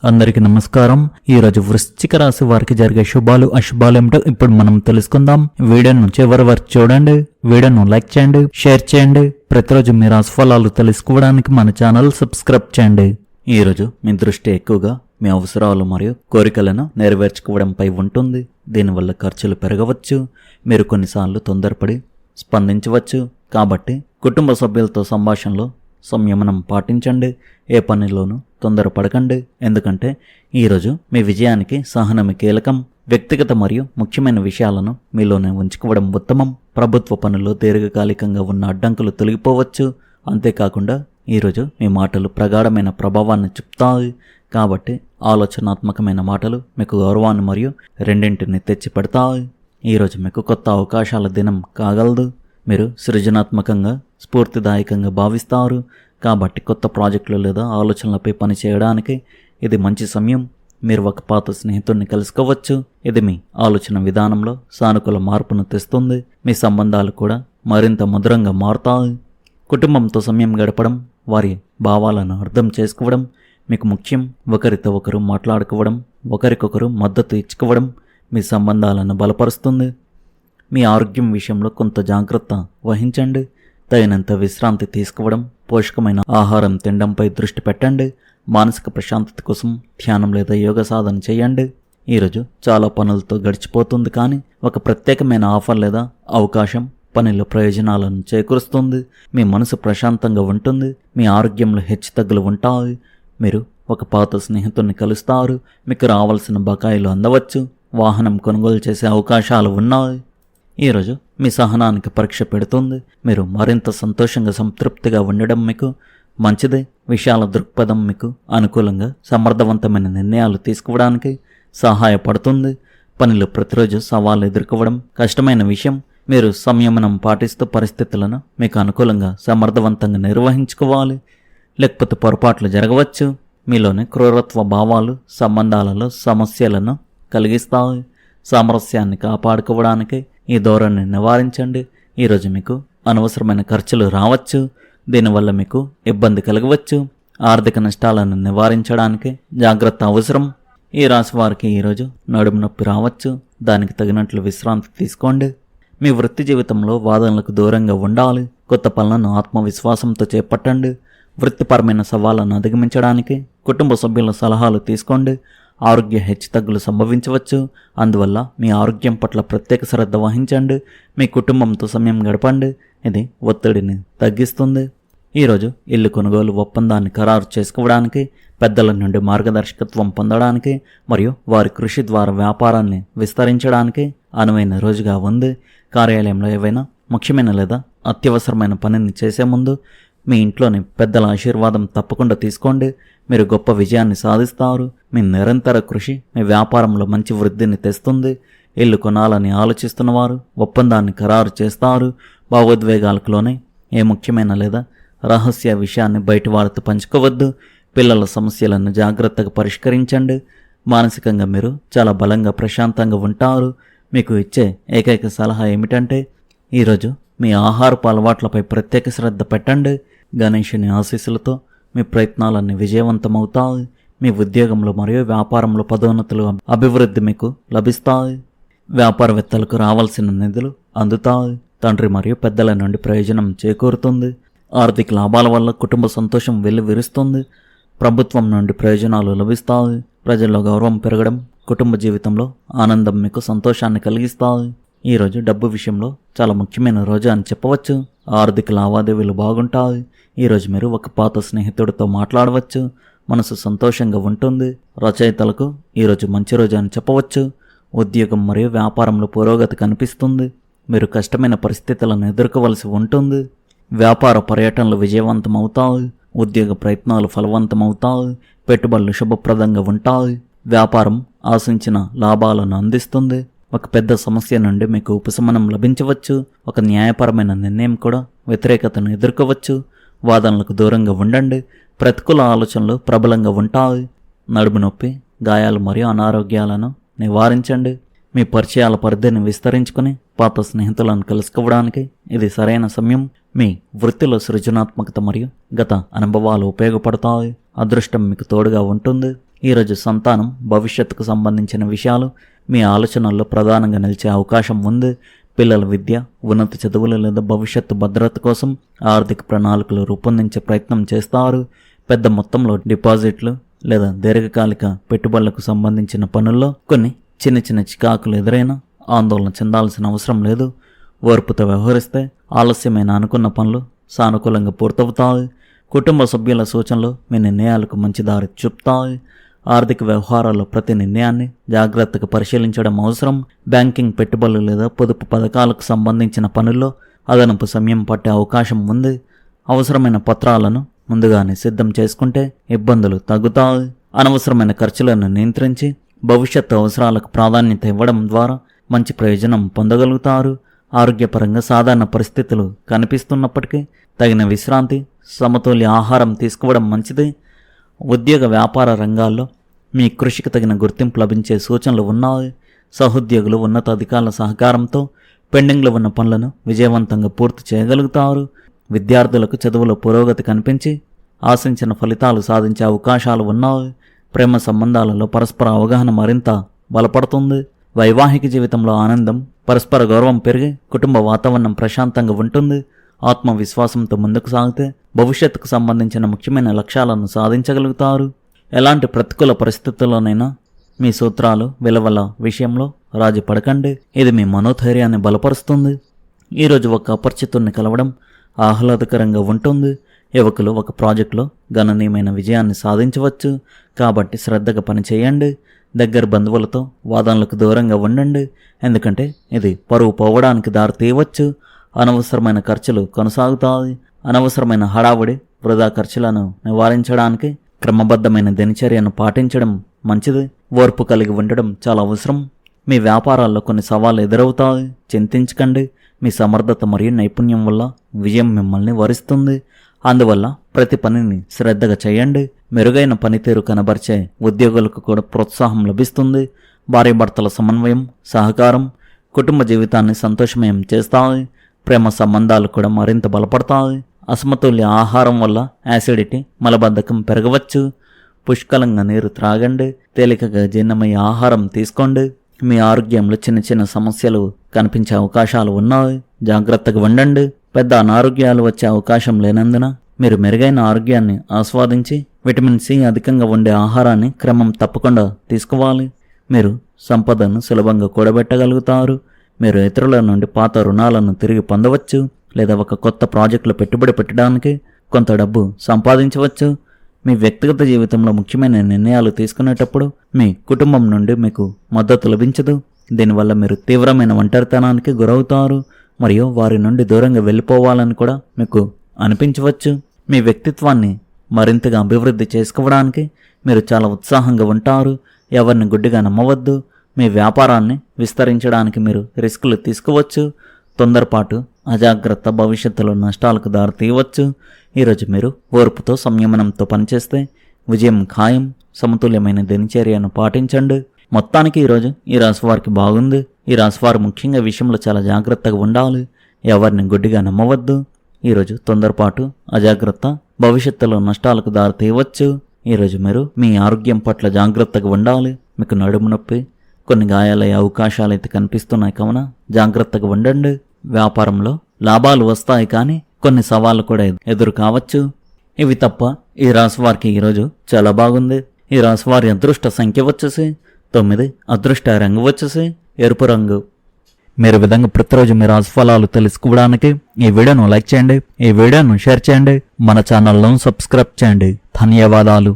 అందరికీ నమస్కారం. ఈ రోజు వృశ్చిక రాశి వారికి జరిగే శుభాలు అశుభాలు ఏమిటో ఇప్పుడు మనం తెలుసుకుందాం. వీడియోను చివరి వరకు చూడండి. వీడియోను లైక్ చేయండి, షేర్ చేయండి. ప్రతిరోజు మీ రాశి ఫలాలు తెలుసుకోవడానికి మన ఛానల్ సబ్స్క్రైబ్ చేయండి. ఈ రోజు మీ దృష్టి ఎక్కువగా మీ అవసరాలు మరియు కోరికలను నెరవేర్చుకోవడంపై ఉంటుంది. దీనివల్ల ఖర్చులు పెరగవచ్చు. మీరు కొన్నిసార్లు తొందరపడి స్పందించవచ్చు. కాబట్టి కుటుంబ సభ్యులతో సంభాషణలో సంయమనం పాటించండి. ఏ పనిలోనూ తొందరపడకండి. ఎందుకంటే ఈరోజు మీ విజయానికి సహనమే కీలకం. వ్యక్తిగత మరియు ముఖ్యమైన విషయాలను మీలోనే ఉంచుకోవడం ఉత్తమం. ప్రభుత్వ పనుల్లో దీర్ఘకాలికంగా ఉన్న అడ్డంకులు తొలగిపోవచ్చు. అంతేకాకుండా ఈరోజు మీ మాటలు ప్రగాఢమైన ప్రభావాన్ని చూపుతాయి. కాబట్టి ఆలోచనాత్మకమైన మాటలు మీకు గౌరవాన్ని మరియు రెండింటిని తెచ్చి పెడతాయి. ఈరోజు మీకు కొత్త అవకాశాల దినం కాగలదు. మీరు సృజనాత్మకంగా స్ఫూర్తిదాయకంగా భావిస్తారు. కాబట్టి కొత్త ప్రాజెక్టులు లేదా ఆలోచనలపై పని చేయడానికి ఇది మంచి సమయం. మీరు ఒక పాత స్నేహితుడిని కలుసుకోవచ్చు. ఇది మీ ఆలోచన విధానంలో సానుకూల మార్పును తెస్తుంది. మీ సంబంధాలు కూడా మరింత మధురంగా మారుతాయి. కుటుంబంతో సమయం గడపడం, వారి భావాలను అర్థం చేసుకోవడం మీకు ముఖ్యం. ఒకరితో ఒకరు మాట్లాడుకోవడం, ఒకరికొకరు మద్దతు ఇచ్చుకోవడం మీ సంబంధాలను బలపరుస్తుంది. మీ ఆరోగ్యం విషయంలో కొంత జాగ్రత్త వహించండి. తగినంత విశ్రాంతి తీసుకోవడం, పోషకమైన ఆహారం తినడంపై దృష్టి పెట్టండి. మానసిక ప్రశాంతత కోసం ధ్యానం లేదా యోగ సాధన చేయండి. ఈరోజు చాలా పనులతో గడిచిపోతుంది, కానీ ఒక ప్రత్యేకమైన ఆఫర్ లేదా అవకాశం పనిలో ప్రయోజనాలను చేకూరుస్తుంది. మీ మనసు ప్రశాంతంగా ఉంటుంది. మీ ఆరోగ్యంలో హెచ్చుతగ్గులు ఉంటాయి. మీరు ఒక పాత స్నేహితుడిని కలుస్తారు. మీకు రావాల్సిన బకాయిలు అందవచ్చు. వాహనం కొనుగోలు చేసే అవకాశాలు ఉన్నాయి. ఈరోజు మీ సహనానికి పరీక్ష పెడుతుంది. మీరు మరింత సంతోషంగా సంతృప్తిగా ఉండడం మీకు మంచిది. విశాల దృక్పథం మీకు అనుకూలంగా సమర్థవంతమైన నిర్ణయాలు తీసుకోవడానికి సహాయపడుతుంది. పనిలో ప్రతిరోజు సవాళ్ళు ఎదుర్కోవడం కష్టమైన విషయం. మీరు సంయమనం పాటిస్తూ పరిస్థితులను మీకు అనుకూలంగా సమర్థవంతంగా నిర్వహించుకోవాలి. లేకపోతే పొరపాట్లు జరగవచ్చు. మీలోని క్రూరత్వ భావాలు సంబంధాలలో సమస్యలను కలిగిస్తాయి. సామరస్యాన్ని కాపాడుకోవడానికి ఈ ధోరణిని నివారించండి. ఈరోజు మీకు అనవసరమైన ఖర్చులు రావచ్చు. దీనివల్ల మీకు ఇబ్బంది కలగవచ్చు. ఆర్థిక నష్టాలను నివారించడానికి జాగ్రత్త అవసరం. ఈ రాశి వారికి ఈరోజు నడుము నొప్పి రావచ్చు. దానికి తగినట్లు విశ్రాంతి తీసుకోండి. మీ వృత్తి జీవితంలో వాదనలకు దూరంగా ఉండాలి. కొత్త పనులను ఆత్మవిశ్వాసంతో చేపట్టండి. వృత్తిపరమైన సవాళ్లను అధిగమించడానికి కుటుంబ సభ్యుల సలహాలు తీసుకోండి. ఆరోగ్య హెచ్చుతగ్గులు సంభవించవచ్చు. అందువల్ల మీ ఆరోగ్యం పట్ల ప్రత్యేక శ్రద్ధ వహించండి. మీ కుటుంబంతో సమయం గడపండి. ఇది ఒత్తిడిని తగ్గిస్తుంది. ఈరోజు ఇల్లు కొనుగోలు ఒప్పందాన్ని ఖరారు చేసుకోవడానికి, పెద్దల నుండి మార్గదర్శకత్వం పొందడానికి మరియు వారి కృషి ద్వారా వ్యాపారాన్ని విస్తరించడానికి అనువైన రోజుగా ఉంది. కార్యాలయంలో ఏవైనా ముఖ్యమైన లేదా అత్యవసరమైన పనిని చేసే ముందు మీ ఇంట్లోని పెద్దల ఆశీర్వాదం తప్పకుండా తీసుకోండి. మీరు గొప్ప విజయాన్ని సాధిస్తారు. మీ నిరంతర కృషి మీ వ్యాపారంలో మంచి వృద్ధిని తెస్తుంది. ఇల్లు కొనాలని ఆలోచిస్తున్నవారు ఒప్పందాన్ని ఖరారు చేస్తారు. భావోద్వేగాలకు లోనే ఏ ముఖ్యమైన లేదా రహస్య విషయాన్ని బయట వారితో పంచుకోవద్దు. పిల్లల సమస్యలను జాగ్రత్తగా పరిష్కరించండి. మానసికంగా మీరు చాలా బలంగా ప్రశాంతంగా ఉంటారు. మీకు ఇచ్చే ఏకైక సలహా ఏమిటంటే ఈరోజు మీ ఆహారపు అలవాట్లపై ప్రత్యేక శ్రద్ధ పెట్టండి. గణేశుని ఆశీస్సులతో మీ ప్రయత్నాలన్నీ విజయవంతమవుతాయి. మీ ఉద్యోగంలో మరియు వ్యాపారంలో పదోన్నతులు అభివృద్ధి మీకు లభిస్తాయి. వ్యాపారవేత్తలకు రావాల్సిన నిధులు అందుతాయి. తండ్రి మరియు పెద్దల నుండి ప్రయోజనం చేకూరుతుంది. ఆర్థిక లాభాల వల్ల కుటుంబ సంతోషం వెల్లివిరుస్తుంది. ప్రభుత్వం నుండి ప్రయోజనాలు లభిస్తాయి. ప్రజల్లో గౌరవం పెరగడం, కుటుంబ జీవితంలో ఆనందం మీకు సంతోషాన్ని కలిగిస్తాయి. ఈరోజు డబ్బు విషయంలో చాలా ముఖ్యమైన రోజు అని చెప్పవచ్చు. ఆర్థిక లావాదేవీలు బాగుంటాయి. ఈరోజు మీరు ఒక పాత స్నేహితుడితో మాట్లాడవచ్చు. మనసు సంతోషంగా ఉంటుంది. రచయితలకు ఈరోజు మంచి రోజు అని చెప్పవచ్చు. ఉద్యోగం మరియు వ్యాపారంలో పురోగతి కనిపిస్తుంది. మీరు కష్టమైన పరిస్థితులను ఎదుర్కోవలసి ఉంటుంది. వ్యాపార పర్యటనలు విజయవంతమవుతాయి. ఉద్యోగ ప్రయత్నాలు ఫలవంతమవుతాయి. పెట్టుబడులు శుభప్రదంగా ఉంటాయి. వ్యాపారం ఆశించిన లాభాలను అందిస్తుంది. ఒక పెద్ద సమస్య నుండి మీకు ఉపశమనం లభించవచ్చు. ఒక న్యాయపరమైన నిర్ణయం కూడా వ్యతిరేకతను ఎదుర్కోవచ్చు. వాదనలకు దూరంగా ఉండండి. ప్రతికూల ఆలోచనలు ప్రబలంగా ఉంటాయి. నడుము నొప్పి, గాయాలు మరియు అనారోగ్యాలను నివారించండి. మీ పరిచయాల పరిధిని విస్తరించుకుని పాత స్నేహితులను కలుసుకోవడానికి ఇది సరైన సమయం. మీ వృత్తిలో సృజనాత్మకత మరియు గత అనుభవాలు ఉపయోగపడతాయి. అదృష్టం మీకు తోడుగా ఉంటుంది. ఈరోజు సంతానం, భవిష్యత్తుకు సంబంధించిన విషయాలు మీ ఆలోచనల్లో ప్రధానంగా నిలిచే అవకాశం ఉంది. పిల్లల విద్య, ఉన్నత చదువులు లేదా భవిష్యత్తు భద్రత కోసం ఆర్థిక ప్రణాళికలు రూపొందించే ప్రయత్నం చేస్తారు. పెద్ద మొత్తంలో డిపాజిట్లు లేదా దీర్ఘకాలిక పెట్టుబడులకు సంబంధించిన పనుల్లో కొన్ని చిన్న చిన్న చికాకులు ఎదురైనా ఆందోళన చెందాల్సిన అవసరం లేదు. ఓర్పుతో వ్యవహరిస్తే ఆలస్యమైన అనుకున్న పనులు సానుకూలంగా పూర్తవుతాయి. కుటుంబ సభ్యుల సూచనలు మీ నిర్ణయాలకు మంచి దారి చూపుతాయి. ఆర్థిక వ్యవహారాల్లో ప్రతి నిర్ణయాన్ని జాగ్రత్తగా పరిశీలించడం అవసరం. బ్యాంకింగ్, పెట్టుబడులు లేదా పొదుపు పథకాలకు సంబంధించిన పనుల్లో అదనపు సమయం పట్టే అవకాశం ఉంది. అవసరమైన పత్రాలను ముందుగానే సిద్ధం చేసుకుంటే ఇబ్బందులు తగ్గుతాయి. అనవసరమైన ఖర్చులను నియంత్రించి భవిష్యత్తు అవసరాలకు ప్రాధాన్యత ఇవ్వడం ద్వారా మంచి ప్రయోజనం పొందగలుగుతారు. ఆరోగ్యపరంగా సాధారణ పరిస్థితులు కనిపిస్తున్నప్పటికీ తగిన విశ్రాంతి, సమతుల్య ఆహారం తీసుకోవడం మంచిది. ఉద్యోగ, వ్యాపార రంగాల్లో మీ కృషికి తగిన గుర్తింపు లభించే సూచనలు ఉన్నాయి. సహోద్యోగులు, ఉన్నతాధికారుల సహకారంతో పెండింగ్లో ఉన్న పనులను విజయవంతంగా పూర్తి చేయగలుగుతారు. విద్యార్థులకు చదువులో పురోగతి కనిపించి ఆశించిన ఫలితాలు సాధించే అవకాశాలు ఉన్నాయి. ప్రేమ సంబంధాలలో పరస్పర అవగాహన మరింత బలపడుతుంది. వైవాహిక జీవితంలో ఆనందం, పరస్పర గౌరవం పెరిగి కుటుంబ వాతావరణం ప్రశాంతంగా ఉంటుంది. ఆత్మవిశ్వాసంతో ముందుకు సాగితే భవిష్యత్తుకు సంబంధించిన ముఖ్యమైన లక్ష్యాలను సాధించగలుగుతారు. ఎలాంటి ప్రతికూల పరిస్థితుల్లోనైనా మీ సూత్రాలు, విలువల విషయంలో రాజీ పడకండి. ఇది మీ మనోధైర్యాన్ని బలపరుస్తుంది. ఈరోజు ఒక అపరిచితుడిని కలవడం ఆహ్లాదకరంగా ఉంటుంది. యువకులు ఒక ప్రాజెక్టులో గణనీయమైన విజయాన్ని సాధించవచ్చు. కాబట్టి శ్రద్ధగా పనిచేయండి. దగ్గర బంధువులతో వాదనలకు దూరంగా ఉండండి, ఎందుకంటే ఇది పరువు పోవడానికి దారి తీయవచ్చు. అనవసరమైన ఖర్చులు కొనసాగుతాయి. అనవసరమైన హడావుడి, వృధా ఖర్చులను నివారించడానికి క్రమబద్ధమైన దినచర్యను పాటించడం మంచిది. ఓర్పు కలిగి ఉండడం చాలా అవసరం. మీ వ్యాపారాల్లో కొన్ని సవాళ్లు ఎదురవుతాయి. చింతించకండి. మీ సమర్థత మరియు నైపుణ్యం వల్ల విజయం మిమ్మల్ని వరిస్తుంది. అందువల్ల ప్రతి పనిని శ్రద్ధగా చేయండి. మెరుగైన పనితీరు కనబరిచే ఉద్యోగులకు కూడా ప్రోత్సాహం లభిస్తుంది. భార్యాభర్తల సమన్వయం, సహకారం కుటుంబ జీవితాన్ని సంతోషమయం చేస్తాయి. ప్రేమ సంబంధాలు కూడా మరింత బలపడతాయి. అసమతుల్య ఆహారం వల్ల యాసిడిటీ, మలబద్ధకం పెరగవచ్చు. పుష్కలంగా నీరు త్రాగండి. తేలికగా జీర్ణమయ్యే ఆహారం తీసుకోండి. మీ ఆరోగ్యంలో చిన్న చిన్న సమస్యలు కనిపించే అవకాశాలు ఉన్నాయి. జాగ్రత్తగా ఉండండి. పెద్ద అనారోగ్యాలు వచ్చే అవకాశం లేనందున మీరు మెరుగైన ఆరోగ్యాన్ని ఆస్వాదించి విటమిన్ సి అధికంగా ఉండే ఆహారాన్ని క్రమం తప్పకుండా తీసుకోవాలి. మీరు సంపదను సులభంగా కూడబెట్టగలుగుతారు. మీరు ఇతరుల నుండి పాత రుణాలను తిరిగి పొందవచ్చు లేదా ఒక కొత్త ప్రాజెక్టులో పెట్టుబడి పెట్టడానికి కొంత డబ్బు సంపాదించవచ్చు. మీ వ్యక్తిగత జీవితంలో ముఖ్యమైన నిర్ణయాలు తీసుకునేటప్పుడు మీ కుటుంబం నుండి మీకు మద్దతు లభించదు. దీనివల్ల మీరు తీవ్రమైన ఒంటరితనానికి గురవుతారు మరియు వారి నుండి దూరంగా వెళ్ళిపోవాలని కూడా మీకు అనిపించవచ్చు. మీ వ్యక్తిత్వాన్ని మరింతగా అభివృద్ధి చేసుకోవడానికి మీరు చాలా ఉత్సాహంగా ఉంటారు. ఎవరిని గుడ్డిగా నమ్మవద్దు. మీ వ్యాపారాన్ని విస్తరించడానికి మీరు రిస్కులు తీసుకోవచ్చు. తొందరపాటు, అజాగ్రత్త భవిష్యత్తులో నష్టాలకు దారి తీయవచ్చు. ఈరోజు మీరు ఓర్పుతో, సంయమనంతో పనిచేస్తే విజయం ఖాయం. సమతుల్యమైన దినచర్యను పాటించండి. మొత్తానికి ఈరోజు ఈ రాశి వారికి బాగుంది. ఈ రాశి వారు ముఖ్యంగా విషయంలో చాలా జాగ్రత్తగా ఉండాలి. ఎవరిని గుడ్డిగా నమ్మవద్దు. ఈరోజు తొందరపాటు, అజాగ్రత్త భవిష్యత్తులో నష్టాలకు దారి తీయవచ్చు. ఈరోజు మీరు మీ ఆరోగ్యం పట్ల జాగ్రత్తగా ఉండాలి. మీకు నడుము నొప్పి, కొన్ని గాయాలయ్యే అవకాశాలు అయితే కనిపిస్తున్నాయి కావున జాగ్రత్తగా ఉండండి. వ్యాపారంలో లాభాలు వస్తాయి, కానీ కొన్ని సవాళ్లు కూడా ఎదురు కావచ్చు. ఇవి తప్ప ఈ రాశి వారికి ఈరోజు చాలా బాగుంది. ఈ రాశి వారి అదృష్ట సంఖ్య వచ్చేసి 9, అదృష్ట రంగు వచ్చేసి ఎరుపు రంగు. మీరు విధంగా ప్రతిరోజు మీ రాశి ఫలాలు తెలుసుకోవడానికి ఈ వీడియోను లైక్ చేయండి, ఈ వీడియోను షేర్ చేయండి, మన ఛానల్ను సబ్స్క్రైబ్ చేయండి. ధన్యవాదాలు.